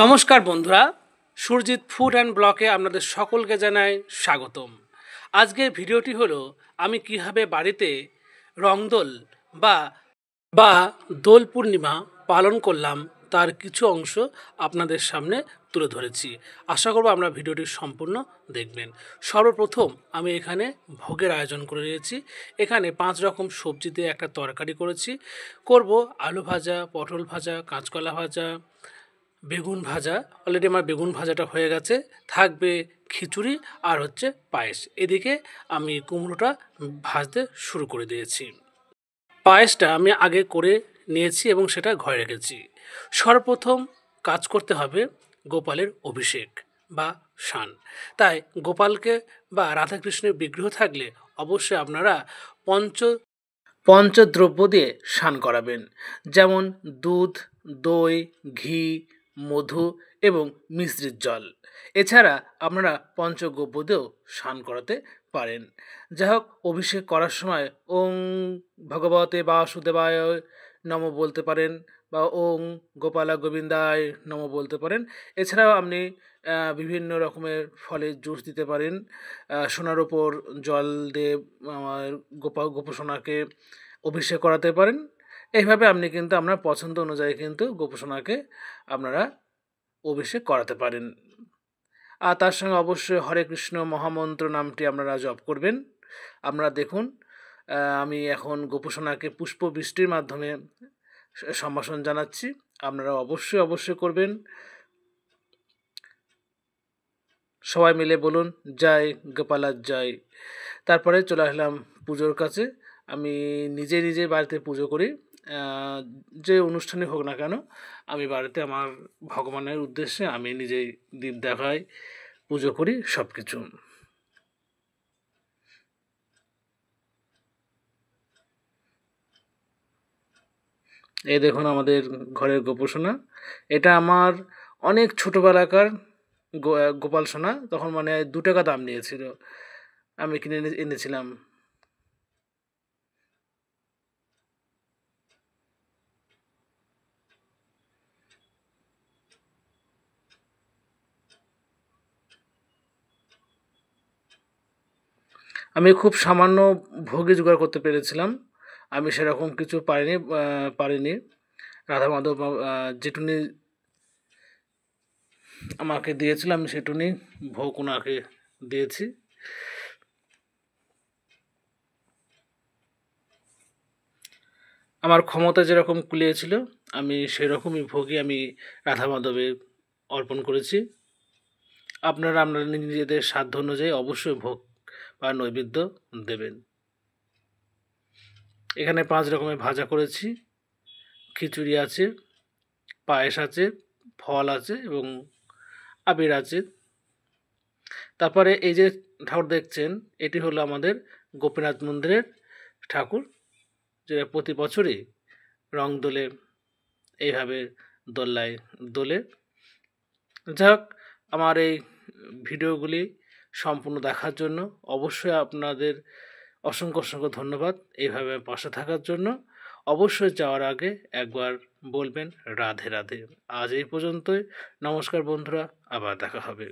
নমস্কার বন্ধুরা, Surajit food and ব্লকে আপনাদের সকলকে জানাই স্বাগতম। আজকের ভিডিওটি হলো আমি কিভাবে বাড়িতে রংদোল বা বা দোল পূর্ণিমা পালন করলাম তার কিছু অংশ আপনাদের সামনে তুলে ধরেছি। আশা করব আপনারা ভিডিওটি সম্পূর্ণ দেখবেন। সর্বপ্রথম আমি এখানে ভোগের আয়োজন করে নিয়েছি। এখানে 5 রকম সবজি দিয়ে একটা তরকারি করব আলু ভাজা, পটল ভাজা, কাঁচকলা ভাজা, বেগুন ভাজা। অলরেডি আমার বেগুন ভাজাটা হয়ে গেছে। থাকবে খিচুড়ি আর হচ্ছে পায়েস। এদিকে আমি কুমড়োটা ভাজতে শুরু করে দিয়েছি। পায়েসটা আমি আগে করে নিয়েছি এবং সেটা ঘরে রেখেছি। সর্বপ্রথম কাজ করতে হবে গোপালের অভিষেক বা স্নান। তাই গোপালকে বা রাধাকৃষ্ণের বিগ্রহ থাকলে অবশ্যই আপনারা পঞ্চদ্রব্য দিয়ে স্নান করাবেন, যেমন দুধ, দই, ঘি, মধু এবং মিশ্রিত জল। এছাড়া আপনারা পঞ্চগব্য দিয়েও স্নান করাতে পারেন। যাই হোক, অভিষেক করার সময় ওং ভগবতে বাসুদেবায় নমঃ বলতে পারেন বা ওং গোপালা গোবিন্দায় নমঃ বলতে পারেন। এছাড়াও আপনি বিভিন্ন রকমের ফলের জুস দিতে পারেন। সোনার ওপর জল দিয়ে গোপসোনাকে অভিষেক করাতে পারেন। এইভাবে আপনি কিন্তু আপনার পছন্দ অনুযায়ী কিন্তু গোপসোনাকে আপনারা অভিষেক করাতে পারেন। আর তার সঙ্গে অবশ্যই হরে কৃষ্ণ মহামন্ত্র নামটি আপনারা জপ করবেন। আপনারা দেখুন, আমি এখন গোপসোনাকে পুষ্পবৃষ্টির মাধ্যমে সম্ভাষণ জানাচ্ছি। আপনারা অবশ্যই করবেন। সবাই মিলে বলুন জয় গোপালার জয়। তারপরে চলে আসলাম পুজোর কাছে। আমি নিজে বাড়িতে পুজো করি। যে অনুষ্ঠানই হোক না কেন, আমি বাড়িতে আমার ভগবানের উদ্দেশ্যে আমি নিজেই দীপ দেখাই, পুজো করি সব কিছু। এই দেখুন আমাদের ঘরের গোপসোনা। এটা আমার অনেক ছোটোবেলাকার গোপাল সোনা। তখন মানে 2 টাকা দাম নিয়েছিল, আমি কিনে এনেছিলাম। আমি খুব সামান্য ভোগই জোগাড় করতে পেরেছিলাম। আমি সেরকম কিছু পারিনি। রাধা মাধব যেটুনি আমাকে দিয়েছিল আমি সেটুনি ভোগ ওনাকে দিয়েছি। আমার ক্ষমতা যেরকম কুলিয়েছিল আমি সেরকমই ভোগই আমি রাধা মাধবে অর্পণ করেছি। আপনারা নিজেদের সাধ্য অনুযায়ী অবশ্যই ভোগ বা নৈবেদ্য দেবেন। এখানে 5 রকমের ভাজা করেছি, খিচুড়ি আছে, পায়েস আছে, ফল আছে এবং আবির আছে। তারপরে এই যে ঠাকুর দেখছেন, এটি হলো আমাদের গোপীনাথ মন্দিরের ঠাকুর, যেটা প্রতি বছরই রং দোলে এইভাবে দোল্লায় দোলে। যাই হোক, আমার এই ভিডিওগুলি সম্পূর্ণ দেখার জন্য অবশ্যই আপনাদের অসংখ্য ধন্যবাদ। এইভাবে পাশে থাকার জন্য। অবশ্যই যাওয়ার আগে একবার বলবেন রাধে রাধে। আজ এই পর্যন্তই। নমস্কার বন্ধুরা, আবার দেখা হবে।